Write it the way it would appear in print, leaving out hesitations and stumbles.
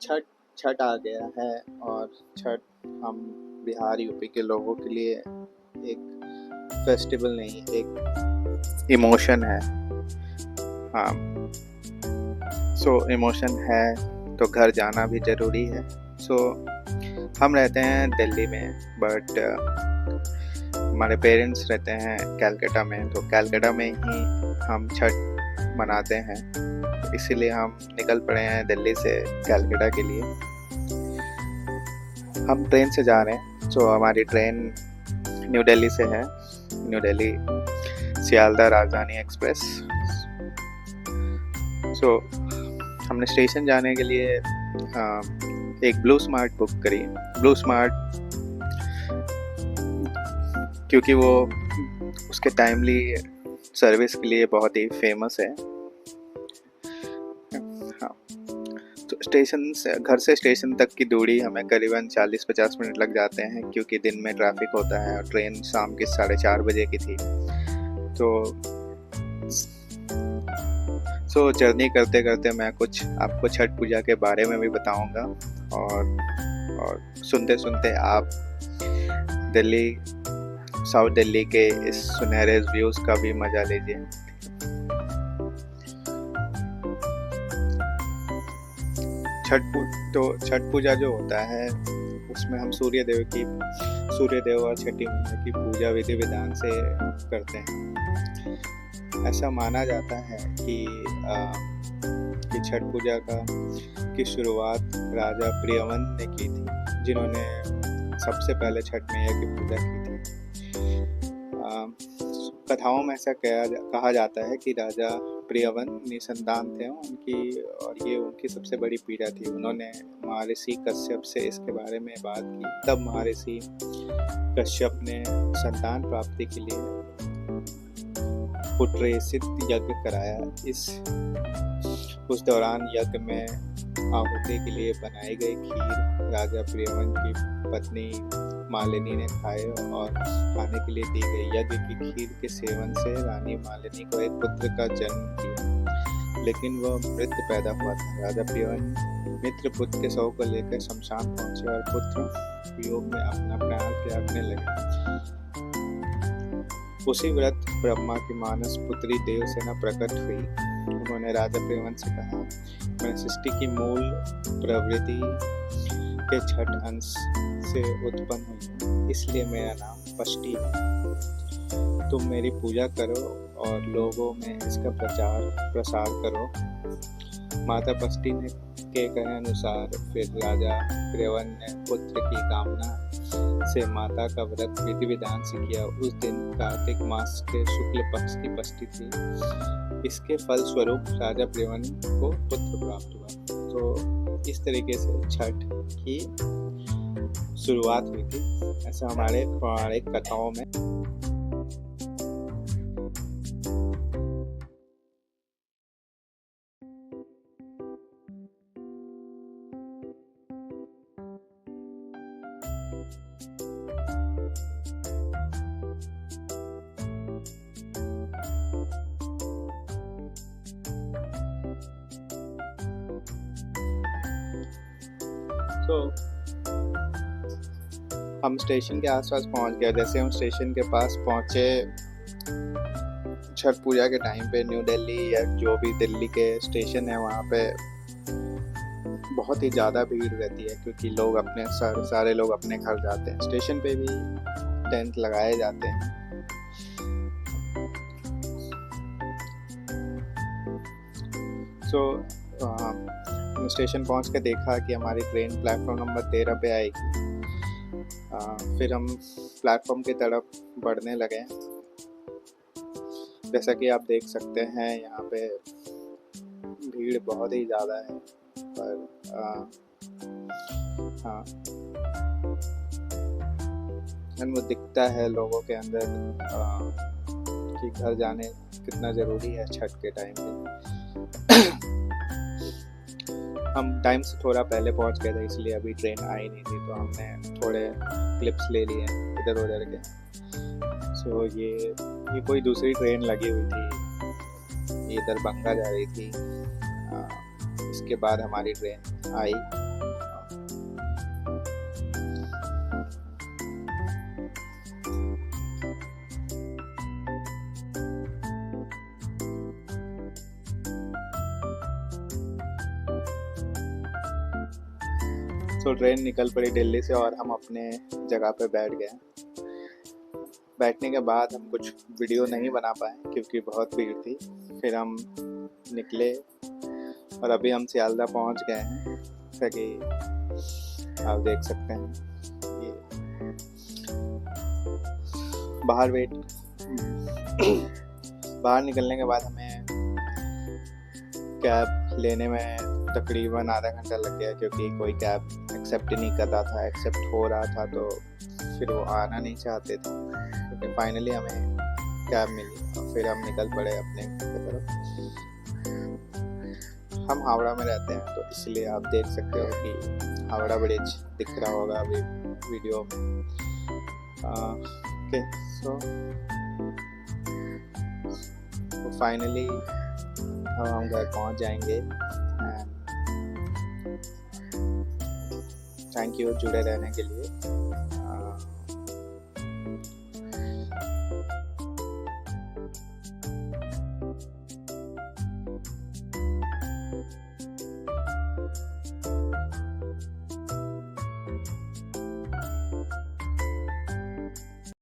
छठ छठ आ गया है और छठ हम बिहार यूपी के लोगों के लिए एक फेस्टिवल नहीं, एक इमोशन है। हाँ, सो इमोशन है तो घर जाना भी ज़रूरी है। सो हम रहते हैं दिल्ली में, बट हमारे पेरेंट्स रहते हैं कैलकाटा में, तो कैलकाटा में ही हम छठ मनाते हैं। तो इसीलिए हम निकल पड़े हैं दिल्ली से कैलकाटा के लिए। हम ट्रेन से जा रहे हैं। सो हमारी ट्रेन न्यू दिल्ली से है, न्यू दिल्ली सियालदह राजधानी एक्सप्रेस। सो हमने स्टेशन जाने के लिए एक ब्लू स्मार्ट बुक करी। ब्लू स्मार्ट क्योंकि वो उसके टाइमली सर्विस के लिए बहुत ही फेमस है। हाँ, तो स्टेशन से, घर से स्टेशन तक की दूरी हमें करीबन 40-50 मिनट लग जाते हैं, क्योंकि दिन में ट्रैफिक होता है और ट्रेन शाम के 4:30 बजे की थी। तो जर्नी करते करते मैं कुछ आपको छठ पूजा के बारे में भी बताऊंगा और सुनते सुनते आप दिल्ली, साउथ दिल्ली के इस सुनहरे व्यूज का भी मजा लीजिए। छठ पूजा जो होता है उसमें हम सूर्य देव और छठी मैया की पूजा विधि विधान से करते हैं। ऐसा माना जाता है कि छठ पूजा की शुरुआत राजा प्रियवन ने की थी, जिन्होंने सबसे पहले छठ मैया की पूजा की थी। कथाओं में ऐसा कहा जाता है कि राजा प्रियवन निसंतान थे और ये उनकी सबसे बड़ी पीड़ा थी। उन्होंने महर्षि कश्यप से इसके बारे में बात की। तब महर्षि कश्यप ने संतान प्राप्ति के लिए पुत्रेषित यज्ञ कराया। उस दौरान यज्ञ में आहुति के लिए बनाई गई खीर राजा प्रियवन की पत्नी मालिनी ने खाए और खाने के लिए दी गई। यज्ञ की खीर के सेवन से रानी मालिनी को एक पुत्र का जन्म दिया, लेकिन वह मृत पैदा हुआ था। राजा प्रियवन मित्र पुत्र के शव को लेकर शमशान पहुंचे और पुत्र वियोग में अपना प्राण त्यागने लगे। उसी व्रत ब्रह्मा की मानस पुत्री देवसेना प्रकट हुई। उन्होंने राजा प्रियवन से कहा, मैं सृष्टि की मूल प्रवृत्ति के छठ अंश से उत्पन्न हुई हूँ, इसलिए मेरा नाम पष्टी है। तुम मेरी पूजा करो और लोगों में इसका प्रसार करो। माता पष्टी ने के कहे अनुसार फिर राजा प्रियवन ने पुत्र की कामना से माता का व्रत विधि विधान से किया। उस दिन कार्तिक मास के शुक्ल पक्ष की पष्टी थी। इसके फल स्वरूप राजा प्रियवन को पुत्र प्राप्त हुआ। तो इस तरीके से छठ की शुरुआत हुई थी, ऐसा हमारे पौराणिक कथाओं में। तो हम स्टेशन के आसपास पहुंच गए। जैसे हम स्टेशन के पास पहुंचे, छठ पूजा के टाइम पे न्यू दिल्ली या जो भी दिल्ली के स्टेशन है वहाँ पे बहुत ही ज़्यादा भीड़ रहती है, क्योंकि लोग अपने सारे लोग अपने घर जाते हैं। स्टेशन पे भी टेंट लगाए जाते हैं। स्टेशन पहुंच के देखा कि हमारी ट्रेन प्लेटफॉर्म नंबर 13 पे आएगी। फिर हम प्लेटफॉर्म की तरफ बढ़ने लगे। जैसा कि आप देख सकते हैं यहाँ पे भीड़ बहुत ही ज़्यादा है, पर हाँ, वो दिखता है लोगों के अंदर कि घर जाने कितना ज़रूरी है छठ के टाइम पे। हम टाइम से थोड़ा पहले पहुंच गए थे, इसलिए अभी ट्रेन आई नहीं थी, तो हमने थोड़े क्लिप्स ले लिए इधर उधर के। सो ये कोई दूसरी ट्रेन लगी हुई थी, ये दरभंगा जा रही थी। इसके बाद हमारी ट्रेन आई तो ट्रेन निकल पड़ी दिल्ली से और हम अपने जगह पे बैठ गए। बैठने के बाद हम कुछ वीडियो नहीं बना पाए क्योंकि बहुत भीड़ थी। फिर हम निकले और अभी हम सियालदह पहुंच गए हैं। ताकि आप देख सकते हैं ये बाहर बाहर निकलने के बाद हमें कैब लेने में तकरीबन आधा घंटा लग गया क्योंकि कोई कैब एक्सेप्ट ही नहीं कर रहा था। एक्सेप्ट हो रहा था तो फिर वो आना नहीं चाहते थे, क्योंकि फाइनली हमें कैब मिली और फिर हम निकल पड़े अपने घर की तरफ। हम हावड़ा में रहते हैं तो इसलिए आप देख सकते हो कि हावड़ा ब्रिज दिख रहा होगा अभी वीडियो में। ओके, सो फाइनली हम घर पहुंच जाएंगे। थैंक यू जुड़े रहने के लिए।